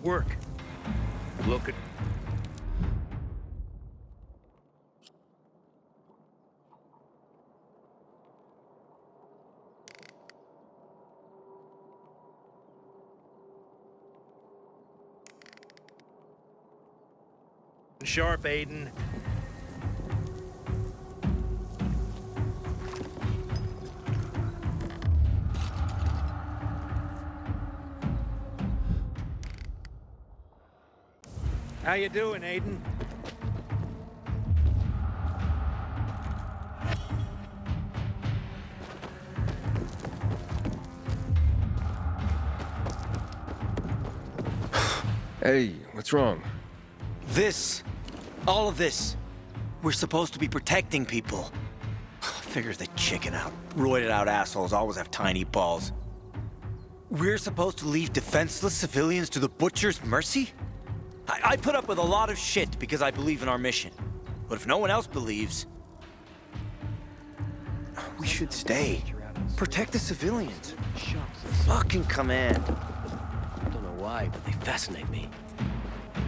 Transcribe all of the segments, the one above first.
work. Look at... Sharp, Aiden. How you doing, Aiden? Hey, what's wrong? All of this. We're supposed to be protecting people. Figures the chicken out. Roided out assholes always have tiny balls. We're supposed to leave defenseless civilians to the Butcher's mercy? I put up with a lot of shit because I believe in our mission. But if no one else believes, we should stay. Protect the civilians. Fucking command. I don't know why, but they fascinate me.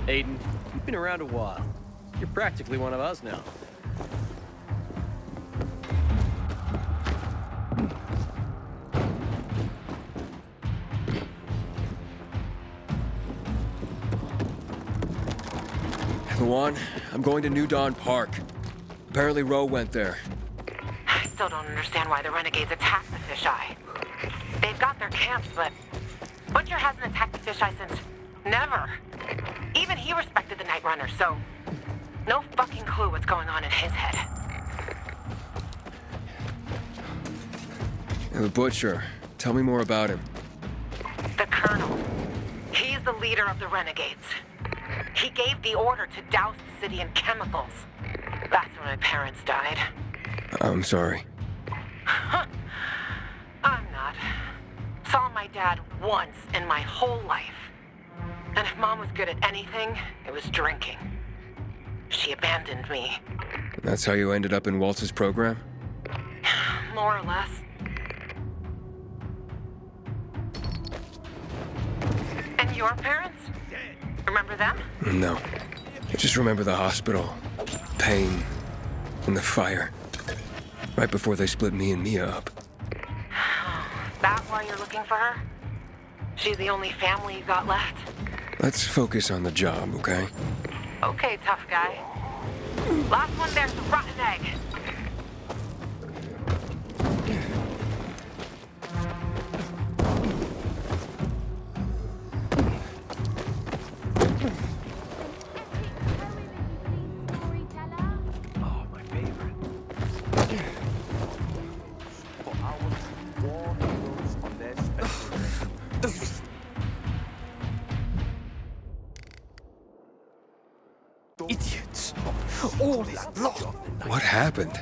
Aiden, you've been around a while. You're practically one of us now. Luan, I'm going to New Dawn Park. Apparently Roe went there. I still don't understand why the Renegades attacked the Fisheye. They've got their camps, but Butcher hasn't attacked the Fisheye since never. Even he respected the Night Runner, so no fucking clue what's going on in his head. The Butcher. Tell me more about him. The Colonel. He's the leader of the Renegades. He gave the order to douse the city in chemicals. That's when my parents died. I'm sorry. I'm not. Saw my dad once in my whole life. And if Mom was good at anything, it was drinking. She abandoned me. That's how you ended up in Waltz's program? More or less. And your parents? Remember them? No. I just remember the hospital, pain, and the fire. Right before they split me and Mia up. That why you're looking for her? She's the only family you got left? Let's focus on the job, okay? Okay, tough guy. Last one there's a rotten egg. Oh, my favorite. For hours, war heroes on their special. Idiots! All is lost! What happened?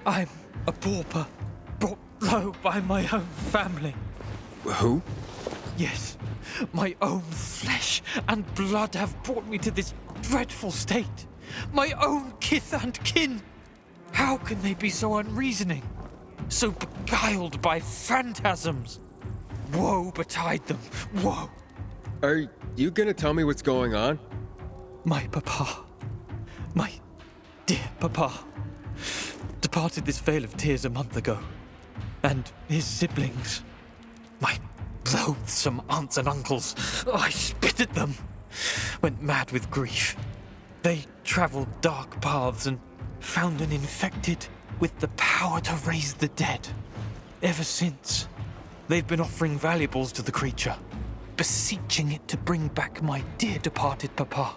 I'm a pauper, brought low by my own family. Who? Yes, my own flesh and blood have brought me to this dreadful state. My own kith and kin! How can they be so unreasoning? So beguiled by phantasms? Woe betide them, woe! Are you gonna tell me what's going on? My papa, my dear papa, departed this vale of tears a month ago. And his siblings, my loathsome aunts and uncles, I spit at them, went mad with grief. They traveled dark paths and found an infected with the power to raise the dead. Ever since, they've been offering valuables to the creature, beseeching it to bring back my dear departed papa.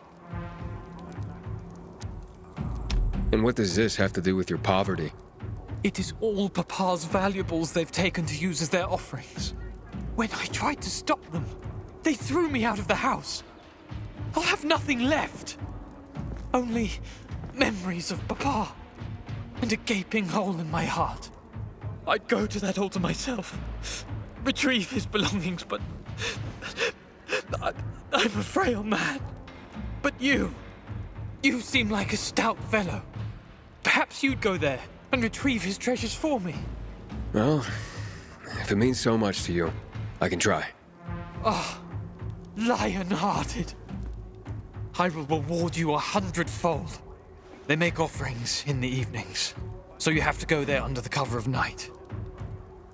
And what does this have to do with your poverty? It is all Papa's valuables they've taken to use as their offerings. When I tried to stop them, they threw me out of the house. I'll have nothing left. Only memories of Papa and a gaping hole in my heart. I'd go to that altar myself, retrieve his belongings, but I'm a frail man. But you seem like a stout fellow. Perhaps you'd go there and retrieve his treasures for me. Well, if it means so much to you, I can try. lion-hearted. I will reward you 100-fold. They make offerings in the evenings, so you have to go there under the cover of night.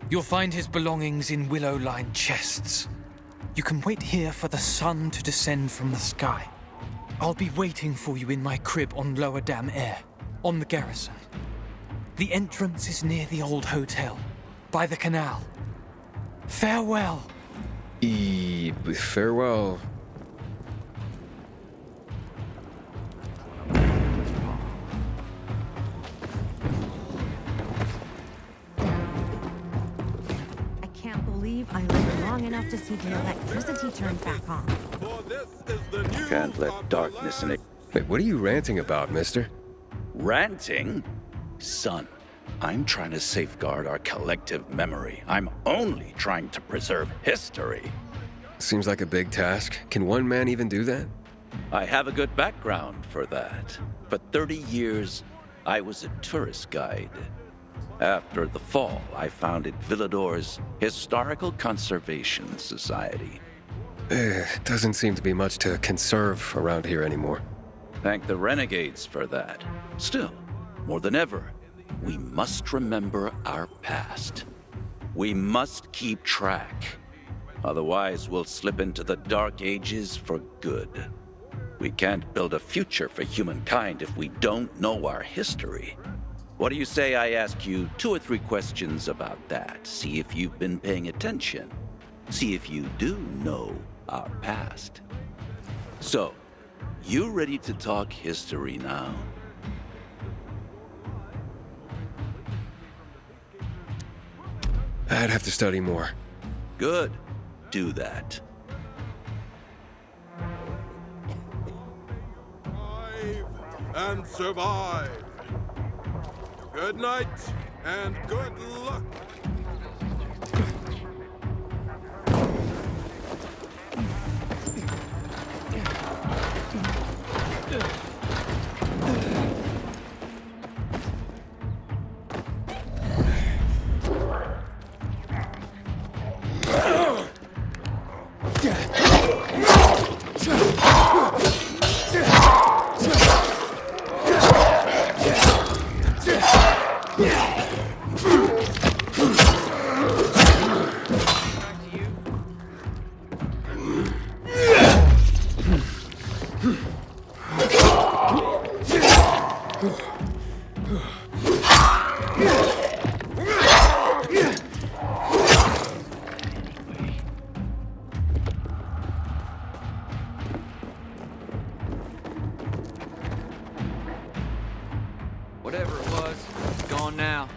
You'll find his belongings in willow-lined chests. You can wait here for the sun to descend from the sky. I'll be waiting for you in my crib on Lower Dam Air, on the garrison. The entrance is near the old hotel, by the canal. Farewell. Farewell. I can't believe I lived long enough to see the electricity turn back on. Can't let darkness in it. Wait, what are you ranting about, mister? Ranting? Son, I'm trying to safeguard our collective memory. I'm only trying to preserve history. Seems like a big task. Can one man even do that? I have a good background for that. For 30 years, I was a tourist guide. After the fall, I founded Villador's Historical Conservation Society. Doesn't seem to be much to conserve around here anymore. Thank the renegades for that. Still, more than ever, we must remember our past. We must keep track. Otherwise, we'll slip into the Dark Ages for good. We can't build a future for humankind if we don't know our history. What do you say I ask you 2 or 3 questions about that? See if you've been paying attention. See if you do know our past. So, you ready to talk history now? I'd have to study more. Good. Do that. And survive. Good night and good luck. Whatever it was, it's gone now.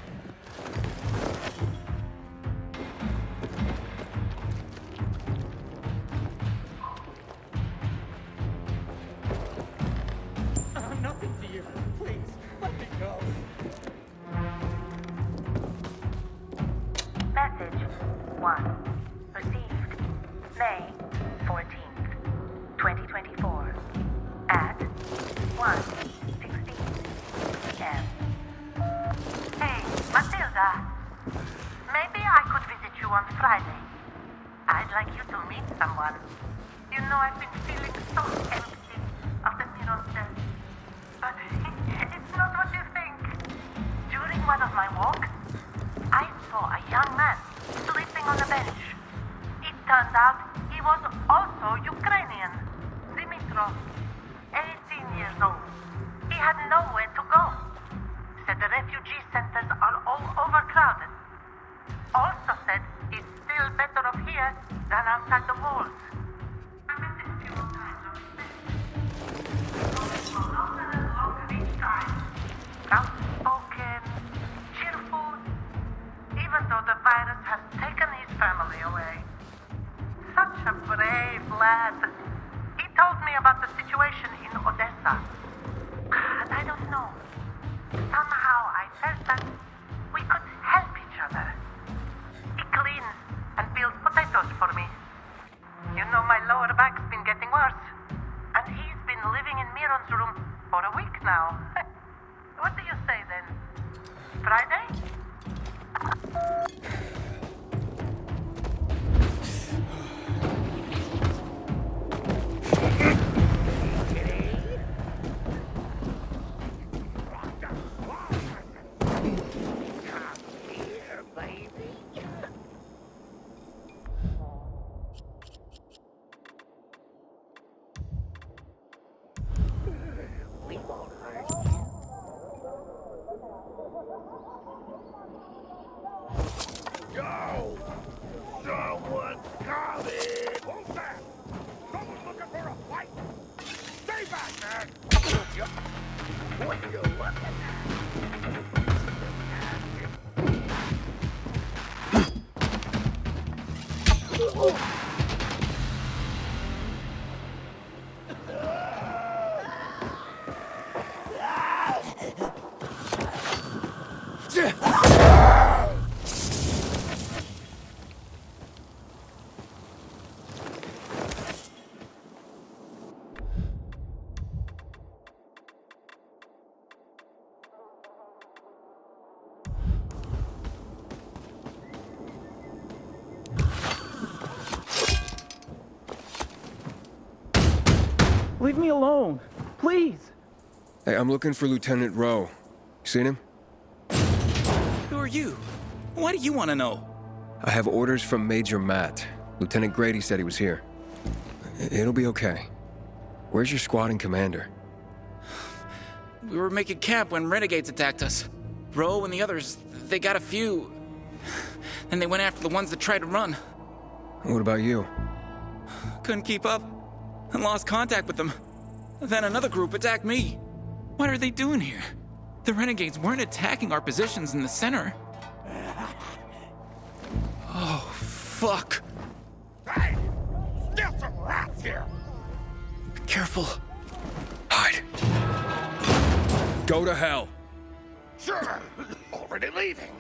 Nothing to you. Please, let me go. Message 1. Received May 14th, 2024 at 1:16 p.m. Hey, Matilda. Maybe I could visit you on Friday. I'd like you to meet someone. You know, I've been feeling so empty after Miron's death. But it's not what you think. During one of my walks, I saw a young man sleeping on a bench. It turned out he was also Ukrainian, Dimitrov, 18 years old. He had nowhere to go. Said the refugee centers are all overcrowded. Also said he's still better off here than outside the walls. I met him a few more times on his bench. Longer and longer each time. Outspoken, cheerful, even though the virus has taken his family away. Such a brave lad. He told me about the situation in Odessa. And I don't know. Somehow I felt that we could help each other. He cleans and peels potatoes for me. You know, my lower back's been getting worse. And he's been living in Miron's room for a week now. What do you say then? Friday? Go! Someone's coming! Hold back! Someone's looking for a fight! Stay back, man! What are you looking at? Leave me alone, please. Hey, I'm looking for Lieutenant Rowe. You seen him? Who are you? Why do you want to know? I have orders from Major Matt. Lieutenant Grady said he was here. It'll be okay. Where's your squad and commander? We were making camp when renegades attacked us. Rowe and the others, they got a few. Then they went after the ones that tried to run. What about you? Couldn't keep up and lost contact with them. Then another group attacked me. What are they doing here? The renegades weren't attacking our positions in the center. Oh, fuck. Hey! Still some rats here! Careful. Hide. Go to hell. Sure! Already leaving!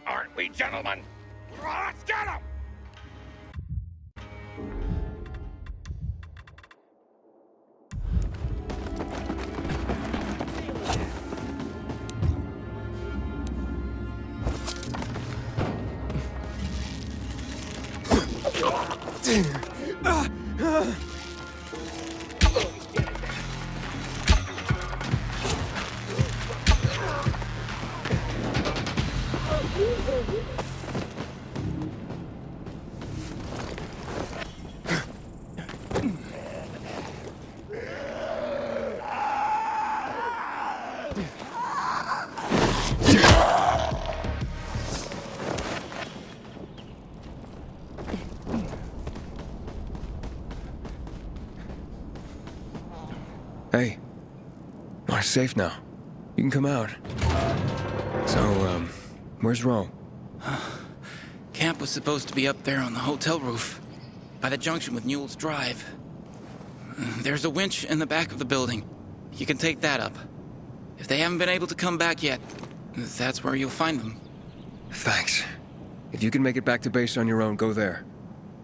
Aren't we, gentlemen? Let's get him! Hey. Oh, it's safe now. You can come out. So, where's Rowe? Camp was supposed to be up there on the hotel roof, by the junction with Newell's Drive. There's a winch in the back of the building. You can take that up. If they haven't been able to come back yet, that's where you'll find them. Thanks. If you can make it back to base on your own, go there.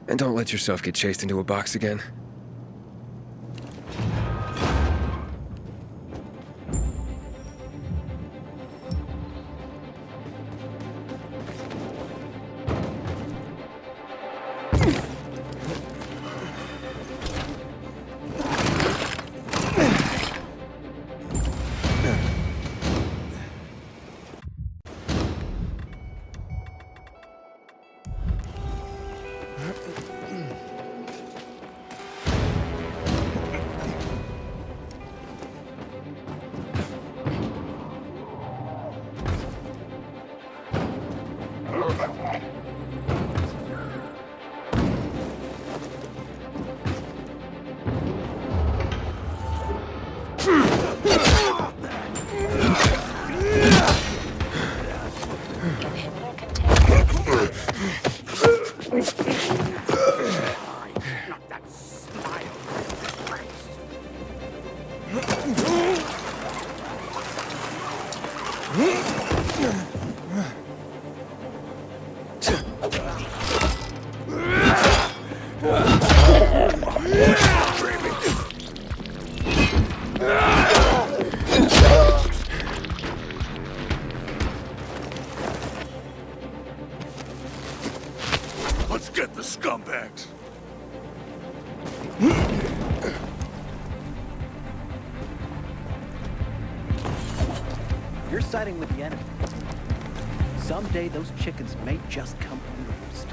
And don't let yourself get chased into a box again. Let's get the scumbags! You're siding with the enemy. Someday those chickens may just come home to roost.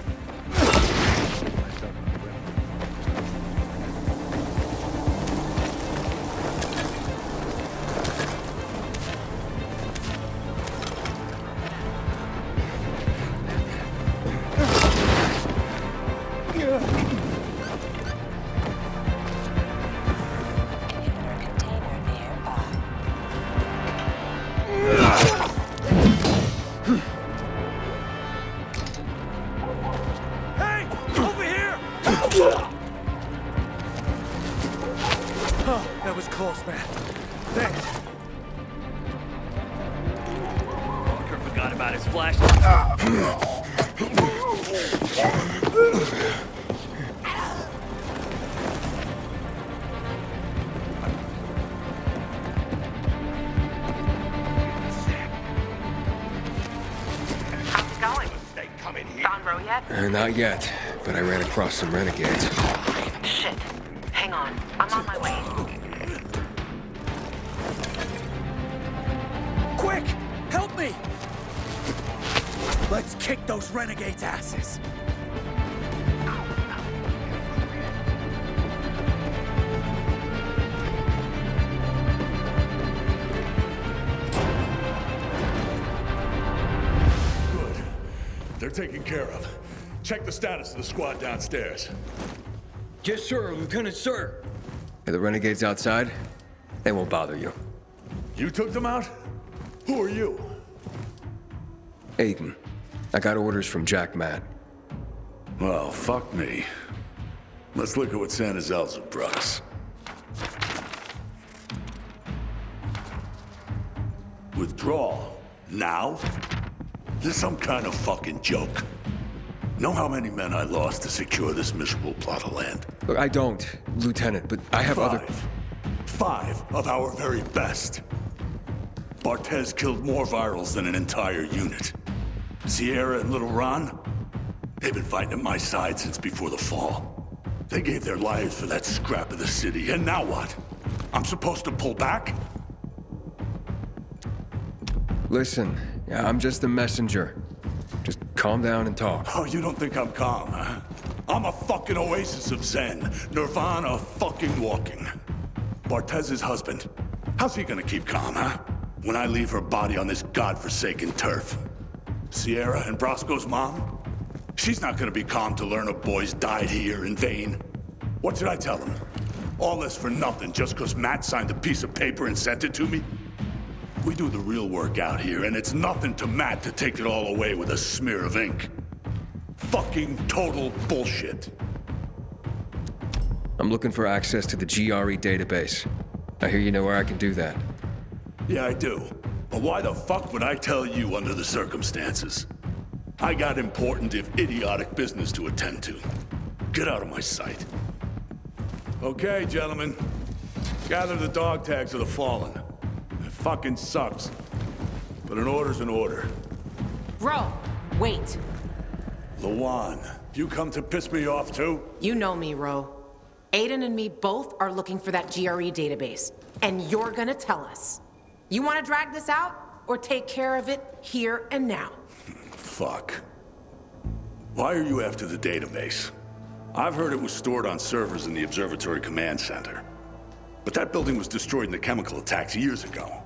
course, man. Thanks. Walker forgot about his flash. How's it going? They come in here. Found Roe yet? Not yet, but I ran across some renegades. Shit. Hang on. I'm on my way. Quick! Help me! Let's kick those renegades' asses. Good. They're taken care of. Check the status of the squad downstairs. Yes, sir, Lieutenant, sir. Are the renegades outside? They won't bother you. You took them out? Who are you? Aiden, I got orders from Jack Matt. Well, fuck me. Let's look at what Santa Zelza brought us. Withdrawal? Now? This some kind of fucking joke. Know how many men I lost to secure this miserable plot of land? Look, I don't, Lieutenant, but I have other... Five of our very best. Bartez killed more virals than an entire unit. Sierra and Little Ron, they've been fighting at my side since before the fall. They gave their lives for that scrap of the city, and now what? I'm supposed to pull back? Listen, I'm just a messenger. Just calm down and talk. Oh, you don't think I'm calm, huh? I'm a fucking oasis of zen. Nirvana fucking walking. Bartez's husband. How's he gonna keep calm, huh? When I leave her body on this godforsaken turf. Sierra and Brosco's mom? She's not gonna be calm to learn her boys died here in vain. What should I tell them? All this for nothing just because Matt signed a piece of paper and sent it to me? We do the real work out here, and it's nothing to Matt to take it all away with a smear of ink. Fucking total bullshit. I'm looking for access to the GRE database. I hear you know where I can do that. Yeah, I do. But why the fuck would I tell you under the circumstances? I got important, if idiotic, business to attend to. Get out of my sight. Okay, gentlemen. Gather the dog tags of the fallen. It fucking sucks. But an order's an order. Ro, wait. Lawan, you come to piss me off too? You know me, Ro. Aiden and me both are looking for that GRE database, and you're gonna tell us. You wanna drag this out, or take care of it here and now? Fuck. Why are you after the database? I've heard it was stored on servers in the Observatory Command Center. But that building was destroyed in the chemical attacks years ago.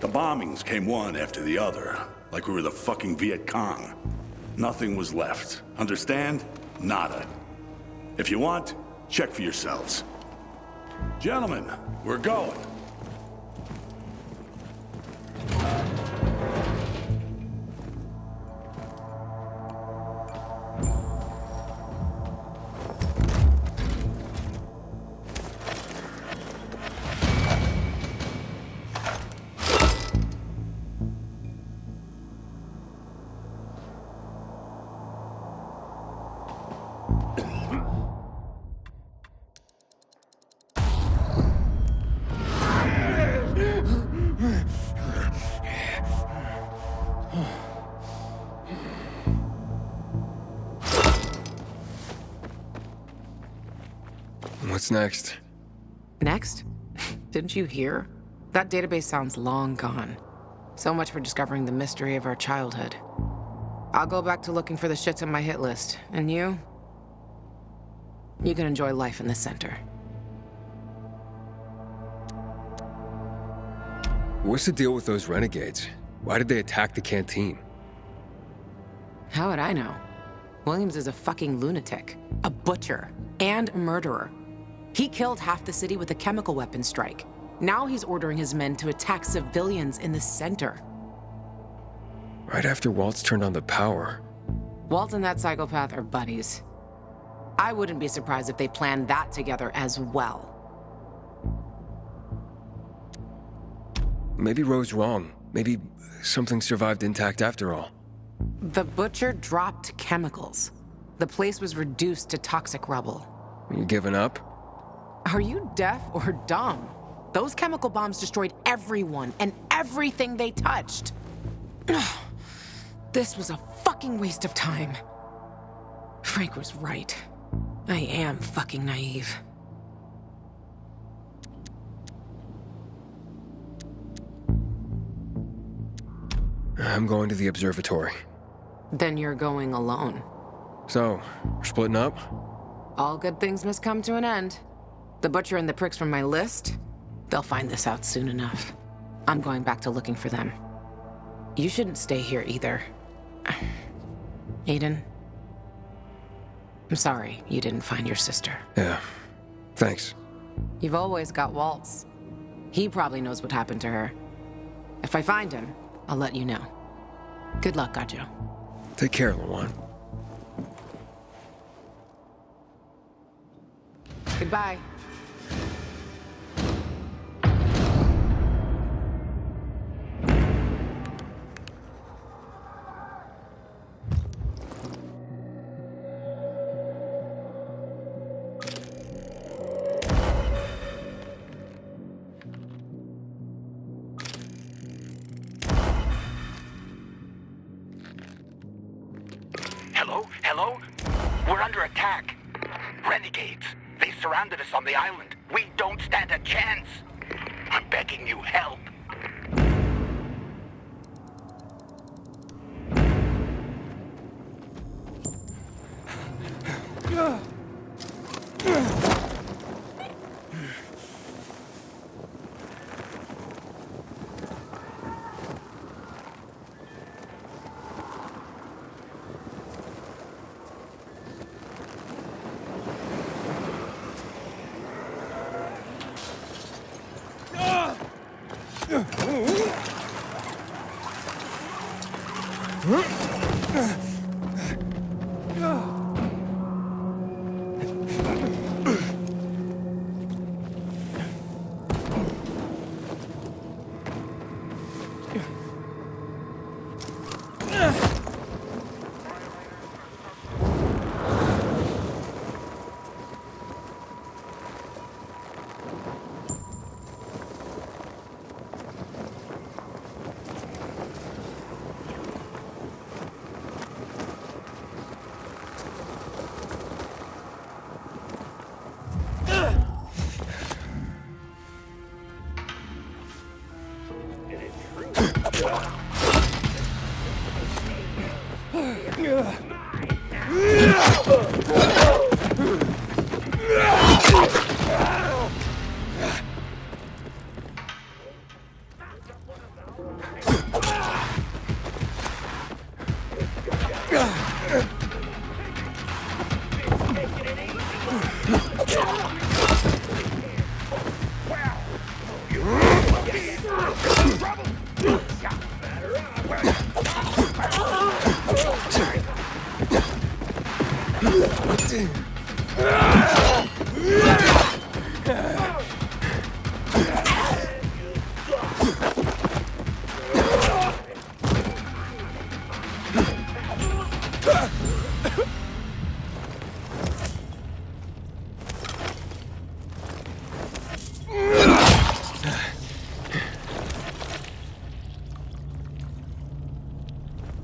The bombings came one after the other, like we were the fucking Viet Cong. Nothing was left. Understand? Nada. If you want, check for yourselves. Gentlemen, we're going. What's next? Next? Didn't you hear? That database sounds long gone. So much for discovering the mystery of our childhood. I'll go back to looking for the shits on my hit list. And you? You can enjoy life in the center. What's the deal with those renegades? Why did they attack the canteen? How would I know? Williams is a fucking lunatic, a butcher, and a murderer. He killed half the city with a chemical weapon strike. Now he's ordering his men to attack civilians in the center. Right after Waltz turned on the power. Walt and that psychopath are buddies. I wouldn't be surprised if they planned that together as well. Maybe Ro's wrong. Maybe something survived intact after all. The Butcher dropped chemicals. The place was reduced to toxic rubble. You giving up? Are you deaf or dumb? Those chemical bombs destroyed everyone and everything they touched. This was a fucking waste of time. Frank was right. I am fucking naive. I'm going to the observatory. Then you're going alone. So, we're splitting up? All good things must come to an end. The Butcher and the pricks from my list, they'll find this out soon enough. I'm going back to looking for them. You shouldn't stay here either. Aiden, I'm sorry you didn't find your sister. Yeah, thanks. You've always got Waltz. He probably knows what happened to her. If I find him, I'll let you know. Good luck, Gajo. Take care, Lawan. Goodbye. Hello? We're under attack. Renegades. They surrounded us on the island. We don't stand a chance. I'm begging you, help.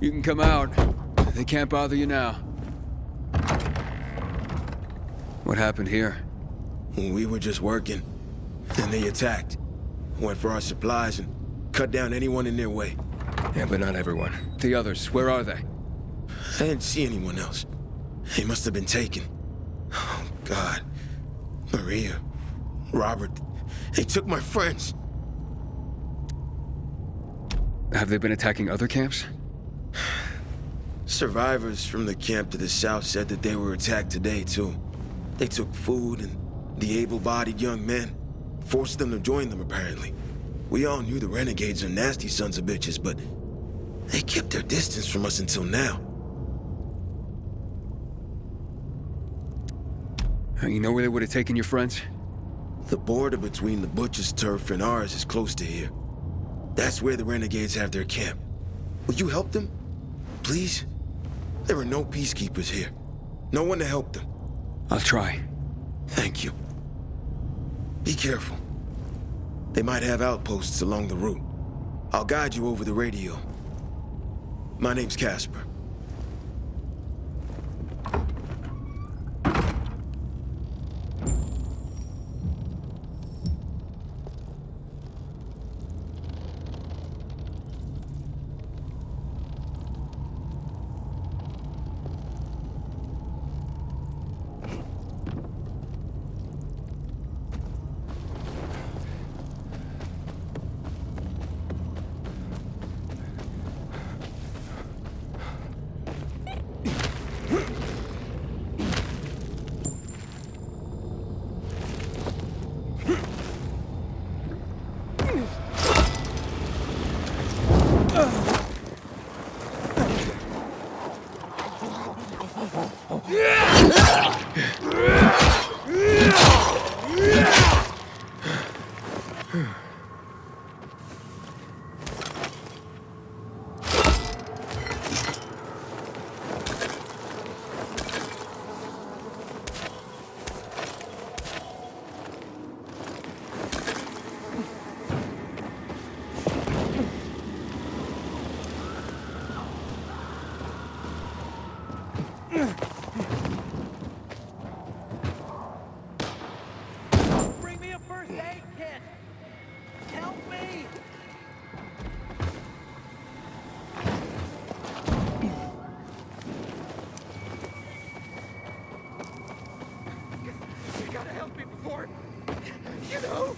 You can come out. They can't bother you now. What happened here? We were just working, and they attacked. Went for our supplies and cut down anyone in their way. Yeah, but not everyone. The others, where are they? I didn't see anyone else. They must have been taken. Oh, God. Maria, Robert, they took my friends. Have they been attacking other camps? Survivors from the camp to the south said that they were attacked today, too. They took food and the able-bodied young men, forced them to join them, apparently. We all knew the renegades are nasty sons of bitches, but they kept their distance from us until now. You know where they would have taken your friends? The border between the Butcher's turf and ours is close to here. That's where the Renegades have their camp. Will you help them? Please? There are no peacekeepers here. No one to help them. I'll try. Thank you. Be careful. They might have outposts along the route. I'll guide you over the radio. My name's Casper. Bring me a first aid kit! Help me! You gotta help me before... You know?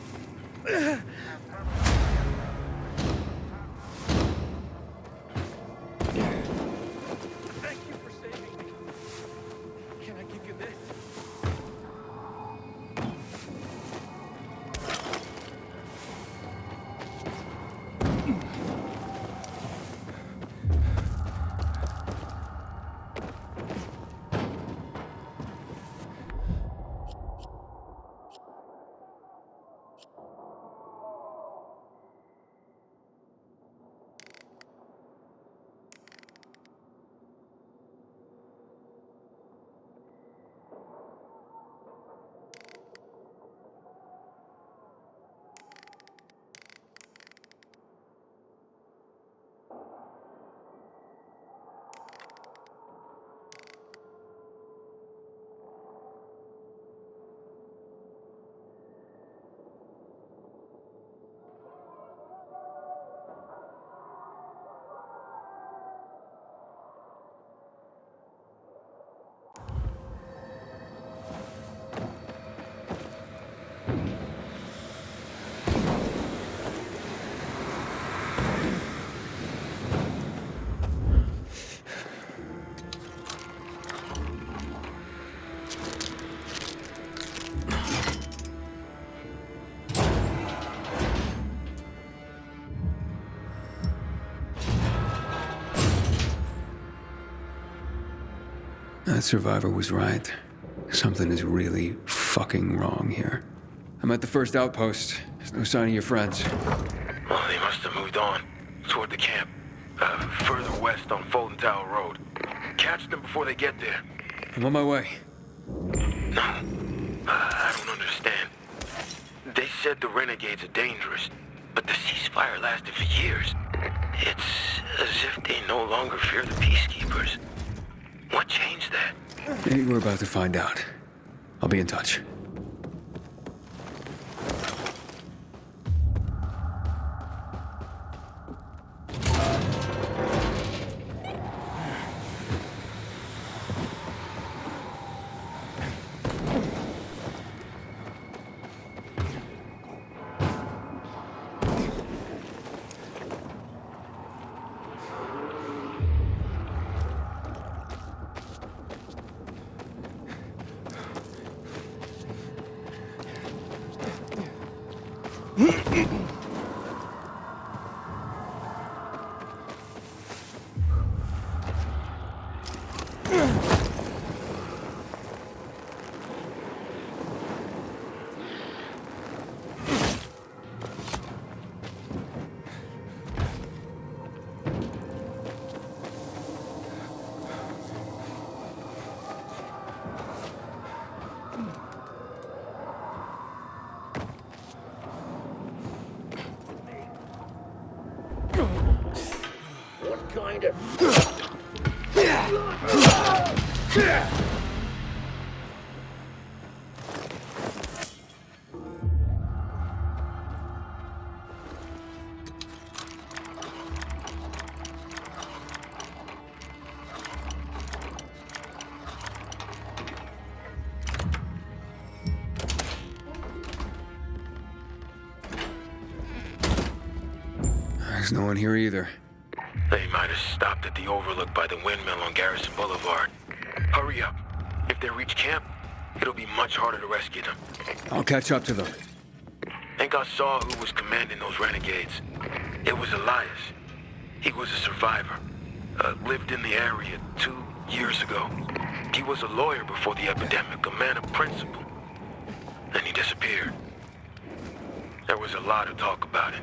Thank you for saving me. Can I give you this? That survivor was right. Something is really fucking wrong here. I'm at the first outpost. There's no sign of your friends. Well, they must have moved on toward the camp. Further west on Fulton Tower Road. Catch them before they get there. I'm on my way. No. I don't understand. They said the Renegades are dangerous, but the ceasefire lasted for years. It's as if they no longer fear the peacekeepers. What changed that? Maybe we're about to find out. I'll be in touch. kind of... There's no one here either. They might have stopped at the overlook by the windmill on Garrison Boulevard. Hurry up. If they reach camp, it'll be much harder to rescue them. I'll catch up to them. Think I saw who was commanding those renegades. It was Elias. He was a survivor. Lived in the area 2 years ago. He was a lawyer before the epidemic, a man of principle. Then he disappeared. There was a lot of talk about it.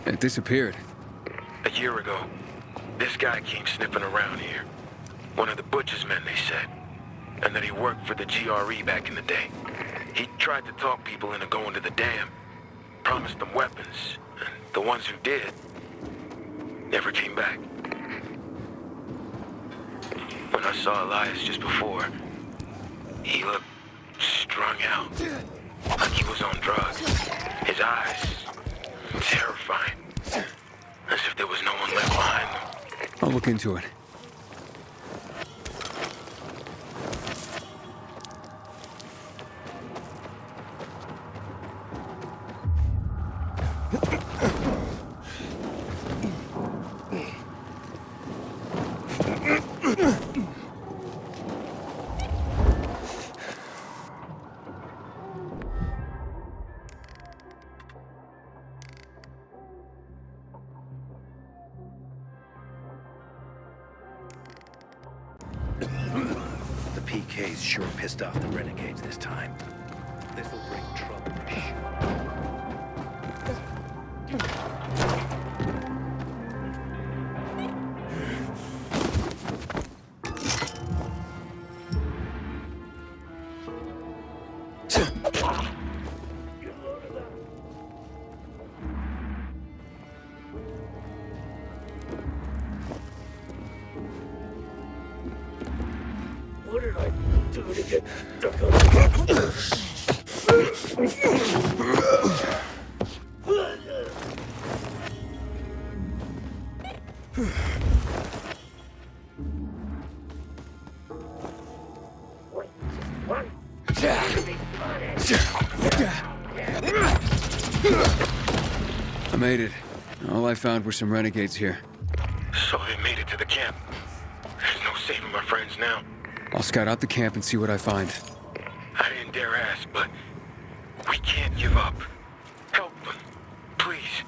It disappeared. A year ago, this guy came sniffing around here. One of the butcher's men, they said. And that he worked for the GRE back in the day. He tried to talk people into going to the dam. Promised them weapons. And the ones who did never came back. When I saw Elias just before, he looked strung out. Like he was on drugs. His eyes, terrifying. As if there was no one left behind them. I'll look into it. The PK's sure pissed off the renegades this time. This'll bring trouble. What did I do to get stuck on? I made it. All I found were some renegades here. So they made it to the camp. There's no saving my friends now. I'll scout out the camp and see what I find. I didn't dare ask, but we can't give up. Help them, please.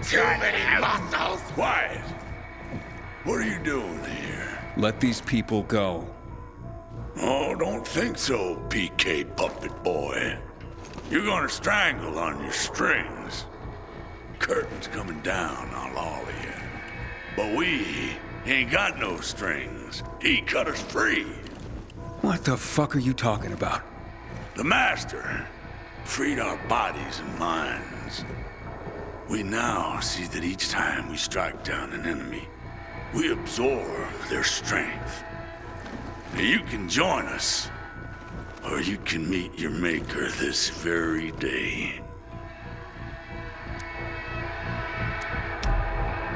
Too many muscles! Quiet! What are you doing here? Let these people go. Oh, don't think so, PK Puppet Boy. You're gonna strangle on your strings. Curtain's coming down on all of you. But we ain't got no strings. He cut us free. What the fuck are you talking about? The Master freed our bodies and minds. We now see that each time we strike down an enemy, we absorb their strength. Now you can join us, or you can meet your maker this very day.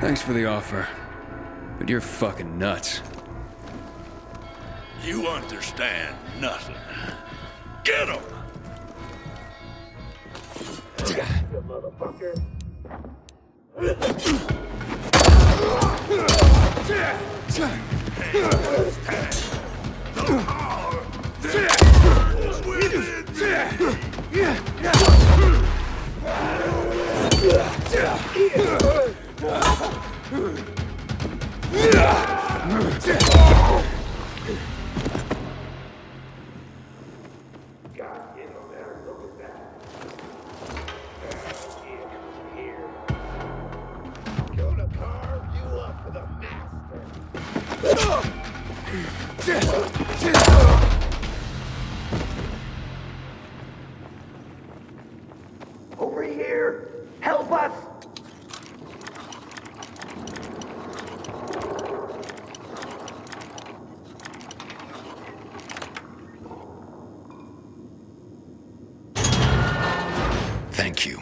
Thanks for the offer, but you're fucking nuts. You understand nothing. Get him! You motherfucker. Over here! Help us! Thank you.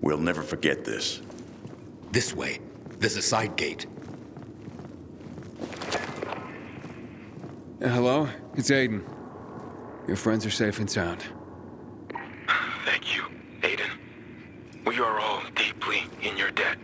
We'll never forget this. This way. There's a side gate. Hello? It's Aiden. Your friends are safe and sound. Thank you, Aiden. We are all deeply in your debt.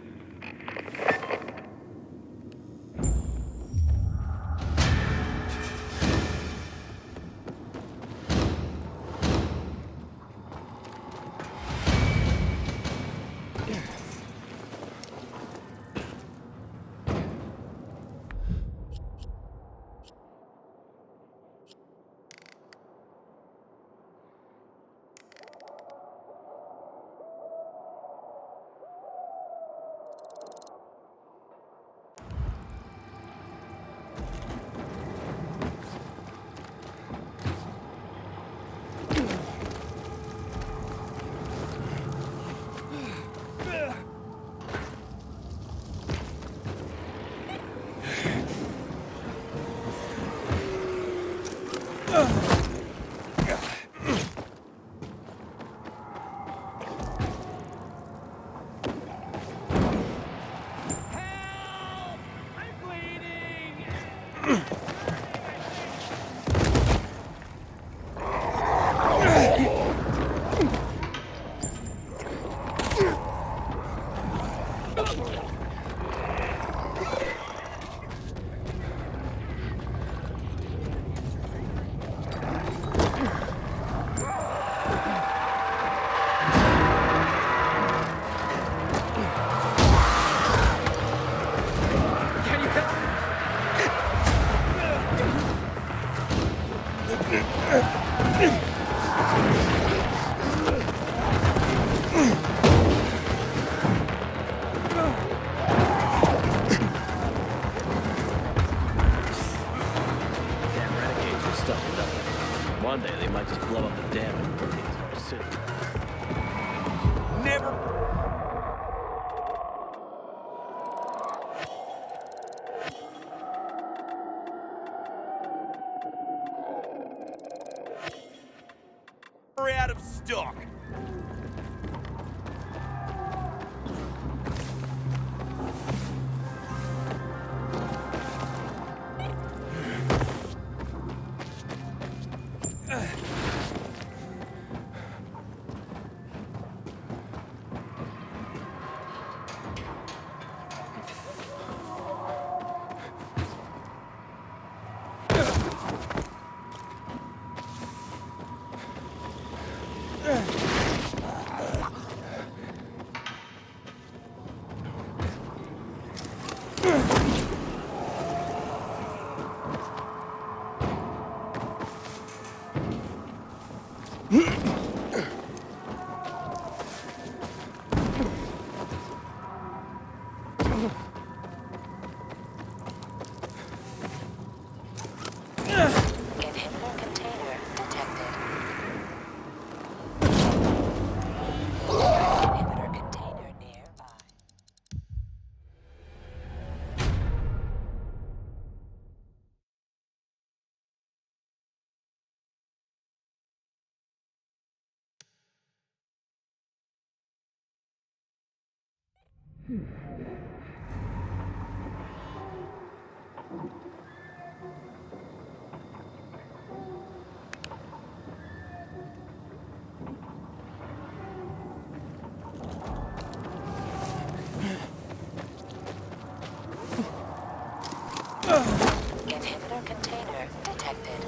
One day they might just blow up the dam and burn the entire city. Never. We're out of stock. Inhibitor container detected. Inhibitor container nearby. Inhibitor container detected.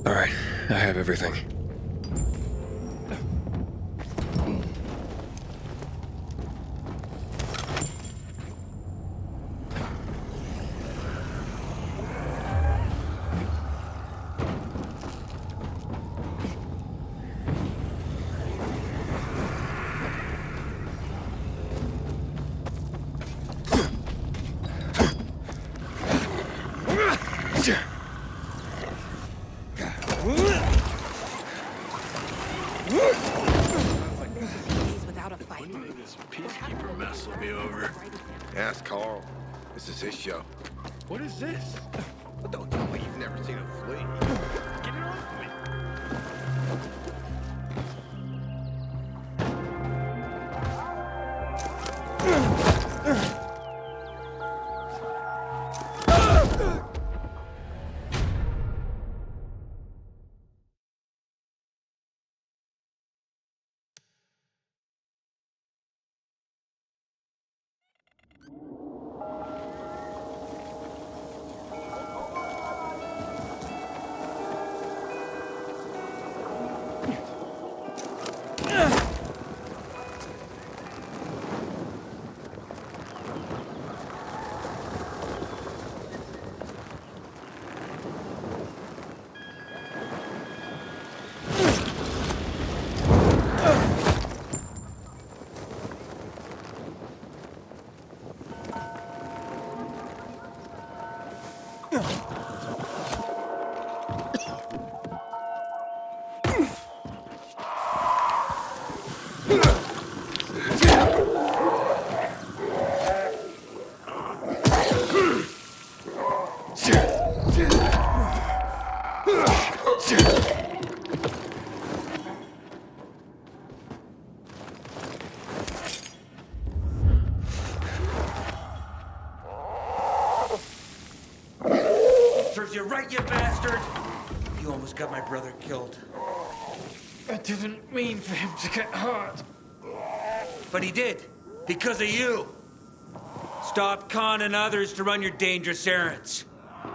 All right, I have everything. Days without a fight. This peacekeeper mess will be over. Ask Carl. This is his show. What is this? But don't tell me you've never seen a flea. Get it off me. Serves you right, you bastard! You almost got my brother killed. I didn't mean for him to get hurt. But he did, because of you. Stop conning others to run your dangerous errands.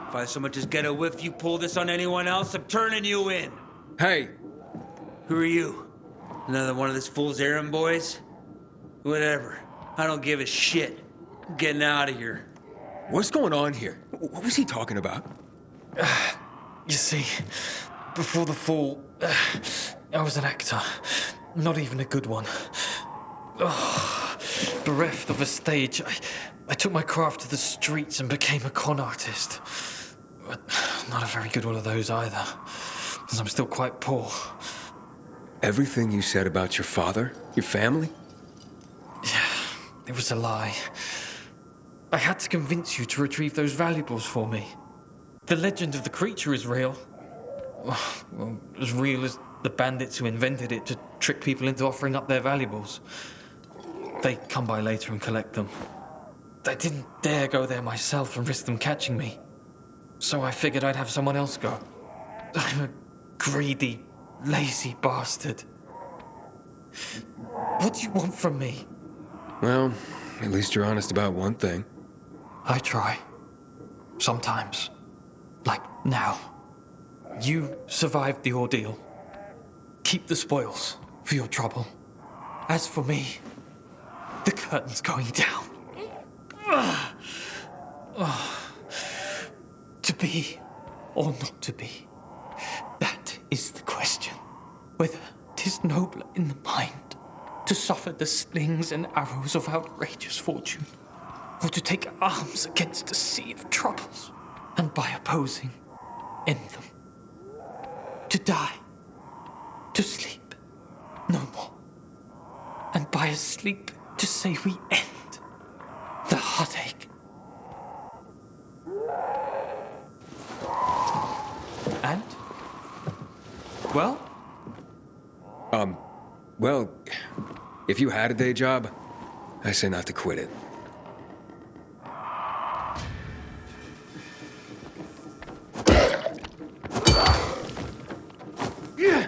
If I so much as get a whiff you pull this on anyone else, I'm turning you in. Hey! Who are you? Another one of this fool's errand boys? Whatever. I don't give a shit. I'm getting out of here. What's going on here? What was he talking about? You see, before the fall, I was an actor. Not even a good one. Bereft of a stage, I took my craft to the streets and became a con artist. But not a very good one of those either, as I'm still quite poor. Everything you said about your father, your family? Yeah, it was a lie. I had to convince you to retrieve those valuables for me. The legend of the creature is real. Well, as real as the bandits who invented it to trick people into offering up their valuables. They come by later and collect them. I didn't dare go there myself and risk them catching me. So I figured I'd have someone else go. I'm a greedy, lazy bastard. What do you want from me? Well, at least you're honest about one thing. I try. Sometimes. Like now. You survived the ordeal. Keep the spoils for your trouble. As for me, the curtain's going down. To be or not to be, that is the question. Whether 'tis nobler in the mind to suffer the slings and arrows of outrageous fortune, or to take arms against a sea of troubles, and by opposing, end them. To die, to sleep, no more. And by a sleep to say we end the heartache. And? Well? Well, if you had a day job, I say not to quit it. Yeah.